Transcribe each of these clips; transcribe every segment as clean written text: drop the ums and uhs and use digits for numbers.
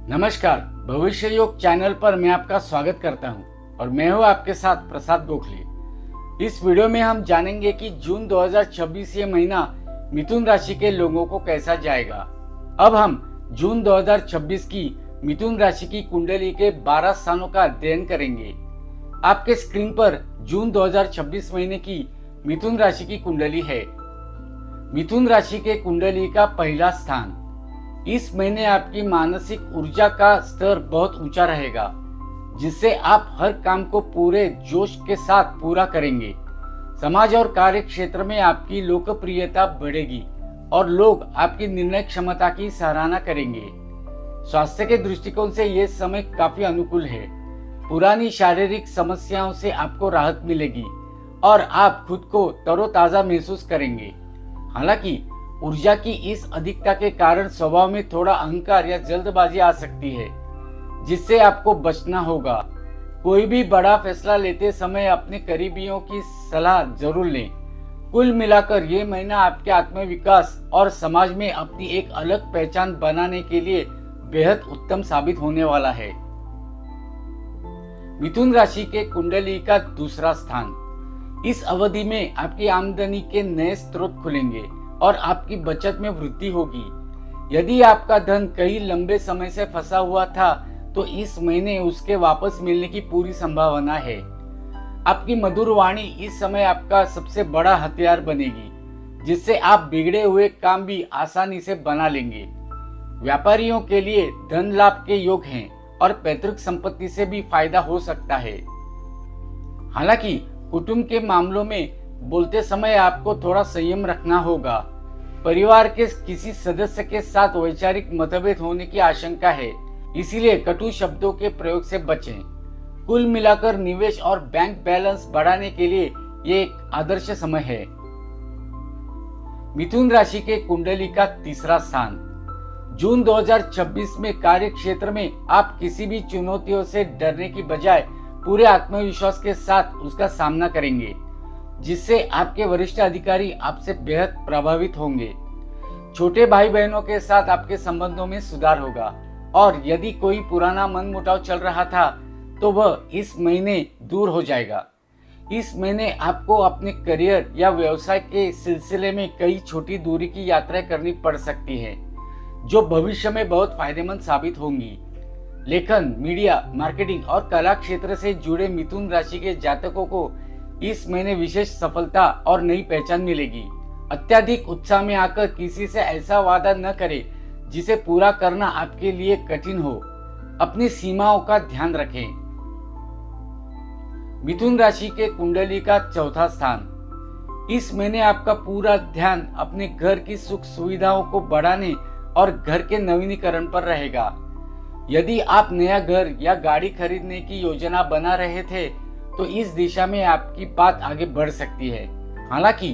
नमस्कार। भविष्य योग चैनल पर मैं आपका स्वागत करता हूं और मैं हूं आपके साथ प्रसाद गोखले। इस वीडियो में हम जानेंगे कि जून 2026 ये महीना मिथुन राशि के लोगों को कैसा जाएगा। अब हम जून 2026 की मिथुन राशि की कुंडली के 12 स्थानों का अध्ययन करेंगे। आपके स्क्रीन पर जून 2026 महीने की मिथुन राशि की कुंडली है। मिथुन राशि के कुंडली का पहला स्थान। इस महीने आपकी मानसिक ऊर्जा का स्तर बहुत ऊंचा रहेगा, जिससे आप हर काम को पूरे जोश के साथ पूरा करेंगे। समाज और कार्य क्षेत्र में आपकी लोकप्रियता बढ़ेगी और लोग आपकी निर्णय क्षमता की सराहना करेंगे। स्वास्थ्य के दृष्टिकोण से यह समय काफी अनुकूल है। पुरानी शारीरिक समस्याओं से आपको राहत मिलेगी और आप खुद को तरोताजा महसूस करेंगे। हालांकि ऊर्जा की इस अधिकता के कारण स्वभाव में थोड़ा अहंकार या जल्दबाजी आ सकती है, जिससे आपको बचना होगा। कोई भी बड़ा फैसला लेते समय अपने करीबियों की सलाह जरूर लें। कुल मिलाकर ये महीना आपके आत्मविकास और समाज में अपनी एक अलग पहचान बनाने के लिए बेहद उत्तम साबित होने वाला है। मिथुन राशि के कुंडली का दूसरा स्थान। इस अवधि में आपकी आमदनी के नए स्रोत खुलेंगे और आपकी बचत में वृद्धि होगी। यदि आपका धन कहीं लंबे समय से फंसा हुआ था, तो इस महीने उसके वापस मिलने की पूरी संभावना है। आपकी मधुर वाणी इस समय आपका सबसे बड़ा हथियार बनेगी, जिससे आप बिगड़े हुए काम भी आसानी से बना लेंगे। व्यापारियों के लिए धन लाभ के योग हैं और पैतृक संपत्ति से भी फायदा हो सकता है। हालांकि कुटुंब के मामलों में बोलते समय आपको थोड़ा संयम रखना होगा। परिवार के किसी सदस्य के साथ वैचारिक मतभेद होने की आशंका है, इसीलिए कटु शब्दों के प्रयोग से बचें। कुल मिलाकर निवेश और बैंक बैलेंस बढ़ाने के लिए ये एक आदर्श समय है। मिथुन राशि के कुंडली का तीसरा स्थान। जून 2026 में कार्य क्षेत्र में आप किसी भी चुनौतियों से डरने की बजाय पूरे आत्मविश्वास के साथ उसका सामना करेंगे, जिससे आपके वरिष्ठ अधिकारी आपसे बेहद प्रभावित होंगे। छोटे भाई बहनों के साथ आपके संबंधों में सुधार होगा और यदि कोई पुराना मनमुटाव चल रहा था, तो वह इस महीने दूर हो जाएगा। इस महीने आपको अपने करियर या व्यवसाय के सिलसिले में कई छोटी दूरी की यात्राएं करनी पड़ सकती है, जो भविष्य में बहुत फायदेमंद साबित होंगी। लेखन, मीडिया, मार्केटिंग और कला क्षेत्र से जुड़े मिथुन राशि के जातकों को इस महीने विशेष सफलता और नई पहचान मिलेगी। अत्यधिक उत्साह में आकर किसी से ऐसा वादा न करें जिसे पूरा करना आपके लिए कठिन हो। अपनी सीमाओं का ध्यान रखें। मिथुन राशि के कुंडली का चौथा स्थान। इस महीने आपका पूरा ध्यान अपने घर की सुख सुविधाओं को बढ़ाने और घर के नवीनीकरण पर रहेगा। यदि आप नया घर या गाड़ी खरीदने की योजना बना रहे थे, तो इस दिशा में आपकी बात आगे बढ़ सकती है। हालांकि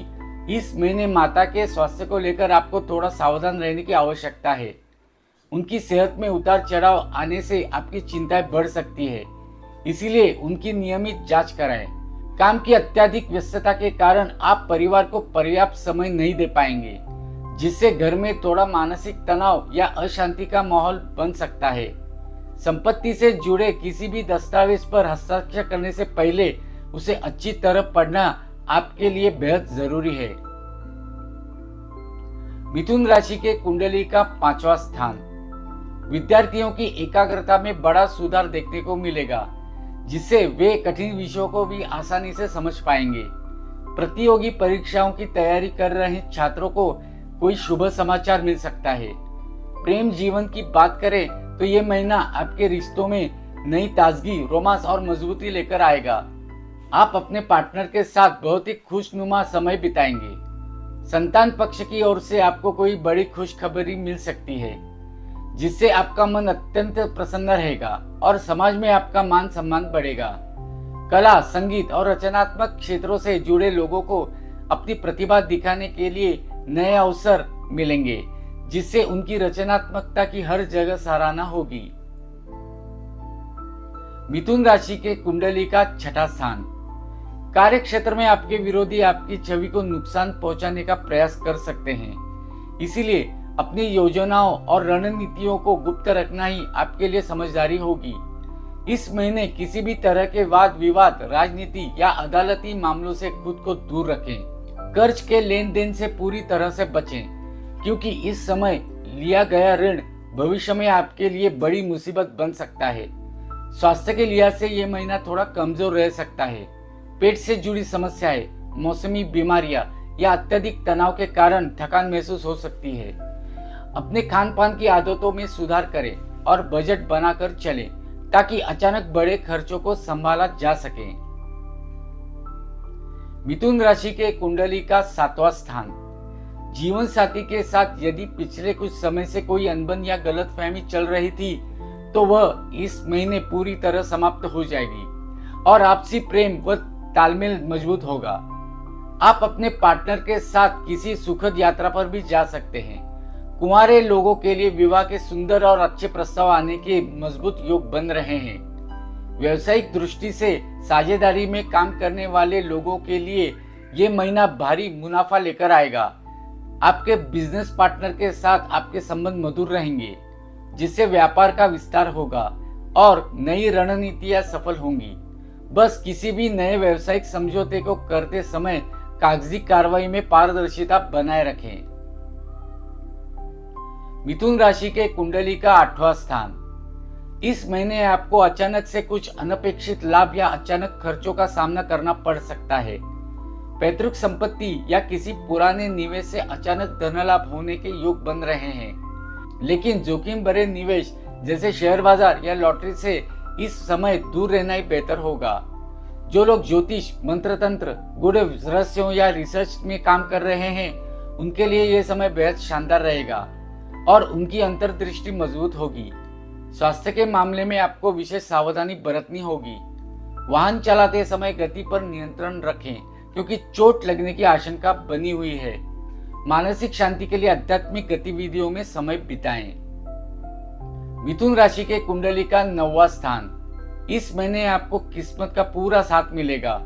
इस महीने माता के स्वास्थ्य को लेकर आपको थोड़ा सावधान रहने की आवश्यकता है। उनकी सेहत में उतार चढ़ाव आने से आपकी चिंताएं बढ़ सकती है, इसीलिए उनकी नियमित जांच कराएं। काम की अत्यधिक व्यस्तता के कारण आप परिवार को पर्याप्त समय नहीं दे पाएंगे, जिससे घर में थोड़ा मानसिक तनाव या अशांति का माहौल बन सकता है। संपत्ति से जुड़े किसी भी दस्तावेज पर हस्ताक्षर करने से पहले उसे अच्छी तरह पढ़ना आपके लिए बेहद जरूरी है। मिथुन राशि के कुंडली का पांचवा स्थान। विद्यार्थियों की एकाग्रता में बड़ा सुधार देखने को मिलेगा, जिससे वे कठिन विषयों को भी आसानी से समझ पाएंगे। प्रतियोगी परीक्षाओं की तैयारी कर रहे छात्रों को कोई शुभ समाचार मिल सकता है। प्रेम जीवन की बात करें तो ये महीना आपके रिश्तों में नई ताजगी, रोमांस और मजबूती लेकर आएगा। आप अपने पार्टनर के साथ बहुत ही खुशनुमा समय बिताएंगे। संतान पक्ष की ओर से आपको कोई बड़ी खुशखबरी मिल सकती है, जिससे आपका मन अत्यंत प्रसन्न रहेगा और समाज में आपका मान सम्मान बढ़ेगा। कला, संगीत और रचनात्मक क्षेत्रों से जुड़े लोगों को अपनी प्रतिभा दिखाने के लिए नए अवसर मिलेंगे, जिससे उनकी रचनात्मकता की हर जगह सराहना होगी। मिथुन राशि के कुंडली का छठा स्थान। कार्य क्षेत्र में आपके विरोधी आपकी छवि को नुकसान पहुंचाने का प्रयास कर सकते हैं, इसीलिए अपनी योजनाओं और रणनीतियों को गुप्त रखना ही आपके लिए समझदारी होगी। इस महीने किसी भी तरह के वाद विवाद, राजनीति या अदालती मामलों से खुद को दूर रखें। कर्ज के लेन देन से पूरी तरह से बचें, क्योंकि इस समय लिया गया ऋण भविष्य में आपके लिए बड़ी मुसीबत बन सकता है। स्वास्थ्य के लिहाज से ये महीना थोड़ा कमजोर रह सकता है। पेट से जुड़ी समस्याएं, मौसमी बीमारियां या अत्यधिक तनाव के कारण थकान महसूस हो सकती है। अपने खान पान की आदतों में सुधार करें और बजट बनाकर चलें, ताकि अचानक बड़े खर्चों को संभाला जा सके। मिथुन राशि के कुंडली का 7वां स्थान। जीवन साथी के साथ यदि पिछले कुछ समय से कोई अनबन या गलतफहमी चल रही थी, तो वह इस महीने पूरी तरह समाप्त हो जाएगी और आपसी प्रेम व तालमेल मजबूत होगा। आप अपने पार्टनर के साथ किसी सुखद यात्रा पर भी जा सकते हैं। कुंवारे लोगों के लिए विवाह के सुंदर और अच्छे प्रस्ताव आने के मजबूत योग बन रहे हैं। व्यावसायिक दृष्टि से साझेदारी में काम करने वाले लोगों के लिए ये महीना भारी मुनाफा लेकर आएगा। आपके बिजनेस पार्टनर के साथ आपके संबंध मधुर रहेंगे, जिससे व्यापार का विस्तार होगा और नई रणनीतियां सफल होंगी। बस किसी भी नए व्यावसायिक समझौते को करते समय कागजी कार्रवाई में पारदर्शिता बनाए रखें। मिथुन राशि के कुंडली का 8वां स्थान। इस महीने आपको अचानक से कुछ अनपेक्षित लाभ या अचानक खर्चों का सामना करना पड़ सकता है। पैतृक संपत्ति या किसी पुराने निवेश से अचानक धन लाभ होने के योग बन रहे हैं, लेकिन जोखिम भरे निवेश जैसे शेयर बाजार या लॉटरी से इस समय दूर रहना ही बेहतर होगा। जो लोग ज्योतिष, मंत्र तंत्र, गूढ़ रहस्यों या रिसर्च में काम कर रहे हैं, उनके लिए यह समय बेहद शानदार रहेगा और उनकी अंतर्दृष्टि मजबूत होगी। स्वास्थ्य के मामले में आपको विशेष सावधानी बरतनी होगी। वाहन चलाते समय गति पर नियंत्रण रखें, क्योंकि चोट लगने की आशंका बनी हुई है। मानसिक शांति के लिए आध्यात्मिक गतिविधियों में समय बिताएं। मिथुन राशि के कुंडली का 9वां स्थान। इस महीने आपको किस्मत का पूरा साथ मिलेगा,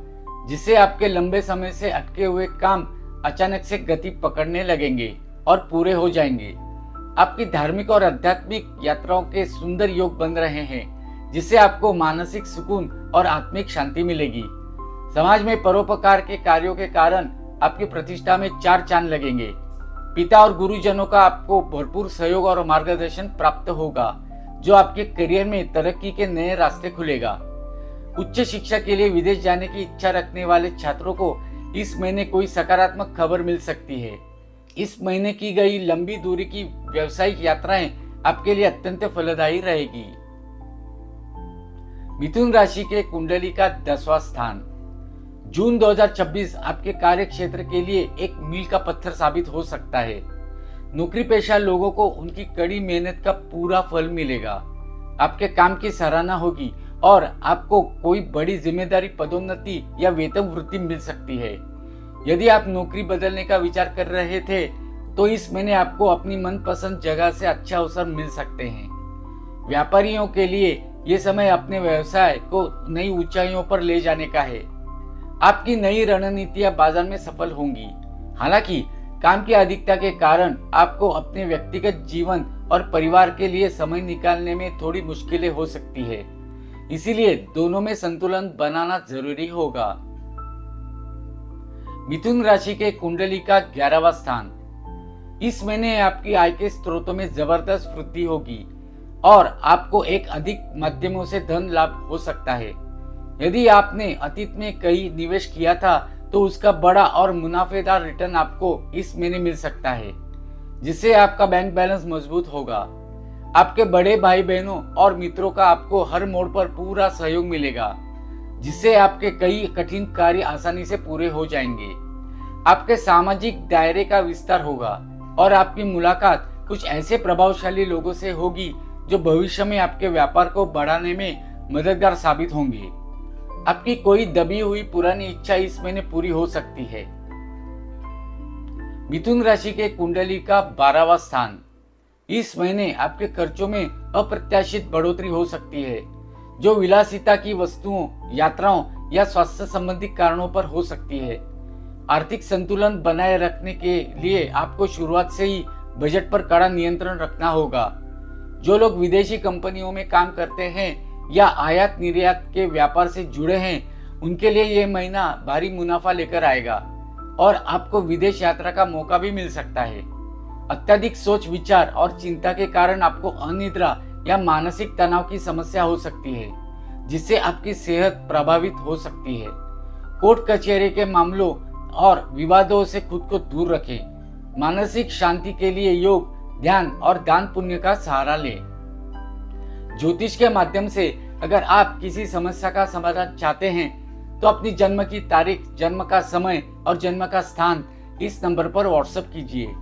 जिससे आपके लंबे समय से अटके हुए काम अचानक से गति पकड़ने लगेंगे और पूरे हो जाएंगे। आपकी धार्मिक और आध्यात्मिक यात्राओं के सुंदर योग बन रहे हैं, जिससे आपको मानसिक सुकून और आत्मिक शांति मिलेगी। समाज में परोपकार के कार्यों के कारण आपकी प्रतिष्ठा में 4 चांद लगेंगे। पिता और गुरुजनों का आपको भरपूर सहयोग और मार्गदर्शन प्राप्त होगा, जो आपके करियर में तरक्की के नए रास्ते खुलेगा। उच्च शिक्षा के लिए विदेश जाने की इच्छा रखने वाले छात्रों को इस महीने कोई सकारात्मक खबर मिल सकती है। इस महीने की गई लंबी दूरी की व्यावसायिक यात्राएं आपके लिए अत्यंत फलदायी रहेगी। मिथुन राशि के कुंडली का 10वां स्थान। जून 2026 आपके कार्य क्षेत्र के लिए एक मील का पत्थर साबित हो सकता है। नौकरी पेशा लोगों को उनकी कड़ी मेहनत का पूरा फल मिलेगा। आपके काम की सराहना होगी और आपको कोई बड़ी जिम्मेदारी, पदोन्नति या वेतन वृद्धि मिल सकती है। यदि आप नौकरी बदलने का विचार कर रहे थे, तो इस महीने आपको अपनी मनपसंद जगह से अच्छा अवसर मिल सकते हैं। व्यापारियों के लिए ये समय अपने व्यवसाय को नई ऊंचाइयों पर ले जाने का है। आपकी नई रणनीतियां बाजार में सफल होंगी। हालांकि काम की अधिकता के कारण आपको अपने व्यक्तिगत जीवन और परिवार के लिए समय निकालने में थोड़ी मुश्किलें हो सकती है, इसीलिए दोनों में संतुलन बनाना जरूरी होगा। मिथुन राशि के कुंडली का 11वां स्थान। इस महीने आपकी आय के स्रोतों में जबरदस्त वृद्धि होगी और आपको एक अधिक माध्यमों से धन लाभ हो सकता है। यदि आपने अतीत में कहीं निवेश किया था, तो उसका बड़ा और मुनाफेदार रिटर्न आपको इस महीने मिल सकता है, जिससे आपका बैंक बैलेंस मजबूत होगा। आपके बड़े भाई बहनों और मित्रों का आपको हर मोड़ पर पूरा सहयोग मिलेगा, जिससे आपके कई कठिन कार्य आसानी से पूरे हो जाएंगे। आपके सामाजिक दायरे का विस्तार होगा और आपकी मुलाकात कुछ ऐसे प्रभावशाली लोगों से होगी जो भविष्य में आपके व्यापार को बढ़ाने में मददगार साबित होंगे। आपकी कोई दबी हुई पुरानी इच्छा इस महीने पूरी हो सकती है। मिथुन राशि के कुंडली का 12वां स्थान। इस महीने आपके खर्चों में अप्रत्याशित बढ़ोतरी हो सकती है, जो विलासिता की वस्तुओं, यात्राओं या स्वास्थ्य संबंधी कारणों पर हो सकती है। आर्थिक संतुलन बनाए रखने के लिए आपको शुरुआत से ही बजट पर कड़ा नियंत्रण रखना होगा। जो लोग विदेशी कंपनियों में काम करते हैं या आयात निर्यात के व्यापार से जुड़े हैं, उनके लिए यह महीना भारी मुनाफा लेकर आएगा और आपको विदेश यात्रा का मौका भी मिल सकता है। अत्यधिक सोच विचार और चिंता के कारण आपको अनिद्रा या मानसिक तनाव की समस्या हो सकती है, जिससे आपकी सेहत प्रभावित हो सकती है। कोर्ट कचहरी के मामलों और विवादों से खुद को दूर रखें। मानसिक शांति के लिए योग, ध्यान और दान पुण्य का सहारा लें। ज्योतिष के माध्यम से अगर आप किसी समस्या का समाधान चाहते हैं तो अपनी जन्म की तारीख, जन्म का समय और जन्म का स्थान इस नंबर पर व्हाट्सएप कीजिए।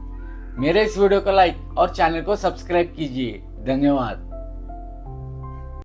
मेरे इस वीडियो को लाइक और चैनल को सब्सक्राइब कीजिए। धन्यवाद।